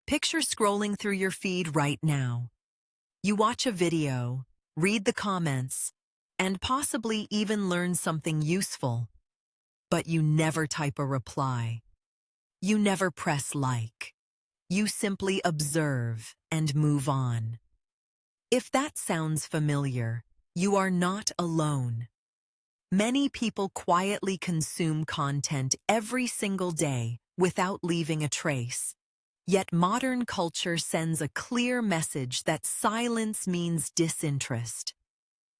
Picture scrolling through your feed right now. You watch a video, read the comments, and possibly even learn something useful. But you never type a reply. You never press like. You simply observe and move on. If that sounds familiar, you are not alone. Many people quietly consume content every single day without leaving a trace. Yet modern culture sends a clear message that silence means disinterest.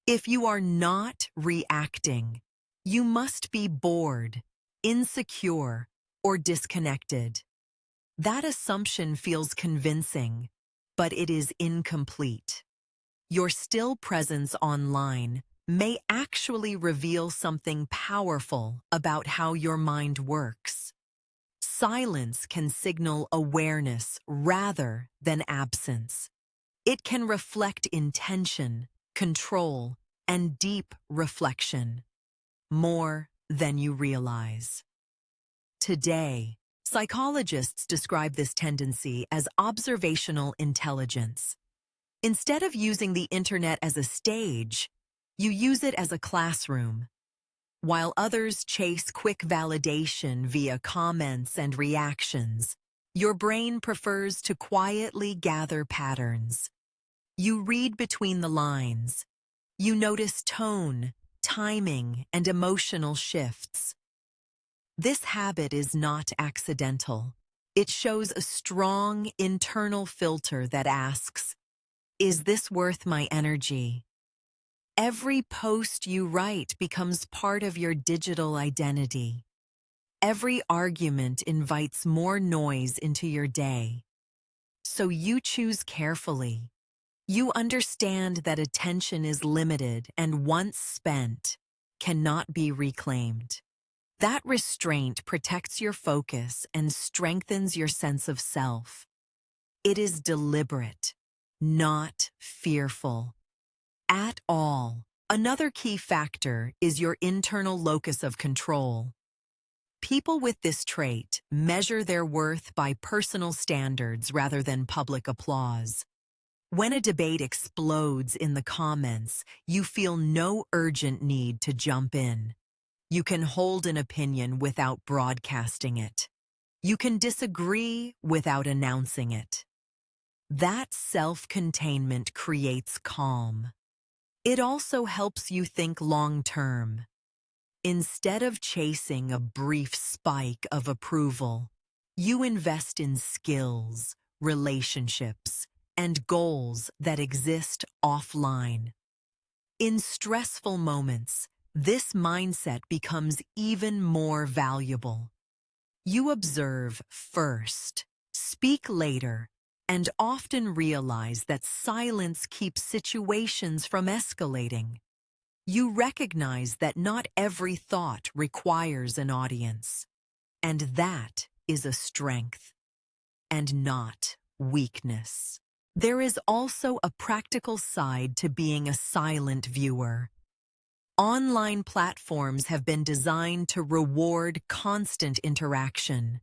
If you are not reacting, you must be bored, insecure, or disconnected. That assumption feels convincing, but it is incomplete. Your still presence online may actually reveal something powerful about how your mind works. Silence can signal awareness rather than absence. It can reflect intention, control, and deep reflection, more than you realize. Today, psychologists describe this tendency as observational intelligence. Instead of using the internet as a stage, you use it as a classroom. While others chase quick validation via comments and reactions, your brain prefers to quietly gather patterns. You read between the lines. You notice tone, timing, and emotional shifts. This habit is not accidental. It shows a strong internal filter that asks, "Is this worth my energy?" Every post you write becomes part of your digital identity. Every argument invites more noise into your day. So you choose carefully. You understand that attention is limited and once spent, cannot be reclaimed. That restraint protects your focus and strengthens your sense of self. It is deliberate, not fearful. At all. Another key factor is your internal locus of control. People with this trait measure their worth by personal standards rather than public applause. When a debate explodes in the comments, you feel no urgent need to jump in. You can hold an opinion without broadcasting it. You can disagree without announcing it. That self-containment creates calm. It also helps you think long-term. Instead of chasing a brief spike of approval, you invest in skills, relationships, and goals that exist offline. In stressful moments, this mindset becomes even more valuable. You observe first, speak later, and often realize that silence keeps situations from escalating. You recognize that not every thought requires an audience, and that is a strength, and not weakness. There is also a practical side to being a silent viewer. Online platforms have been designed to reward constant interaction.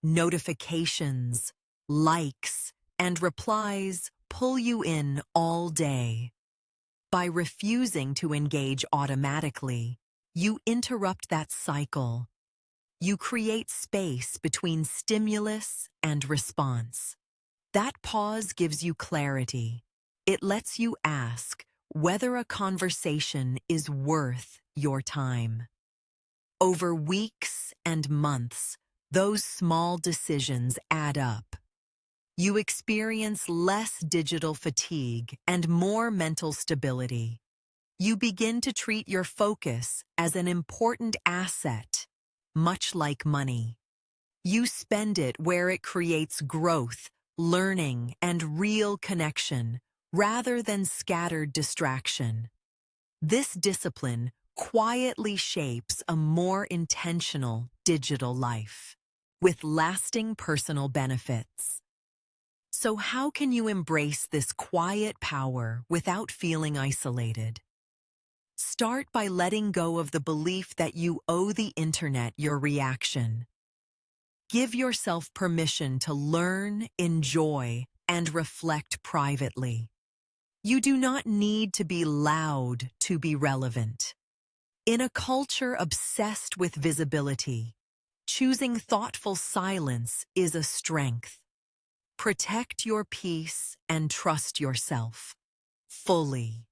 Notifications, likes, and replies pull you in all day. By refusing to engage automatically, you interrupt that cycle. You create space between stimulus and response. That pause gives you clarity. It lets you ask whether a conversation is worth your time. Over weeks and months, those small decisions add up. You experience less digital fatigue and more mental stability. You begin to treat your focus as an important asset, much like money. You spend it where it creates growth, learning, and real connection, rather than scattered distraction. This discipline quietly shapes a more intentional digital life, with lasting personal benefits. So how can you embrace this quiet power without feeling isolated? Start by letting go of the belief that you owe the internet your reaction. Give yourself permission to learn, enjoy, and reflect privately. You do not need to be loud to be relevant. In a culture obsessed with visibility, choosing thoughtful silence is a strength. Protect your peace and trust yourself fully.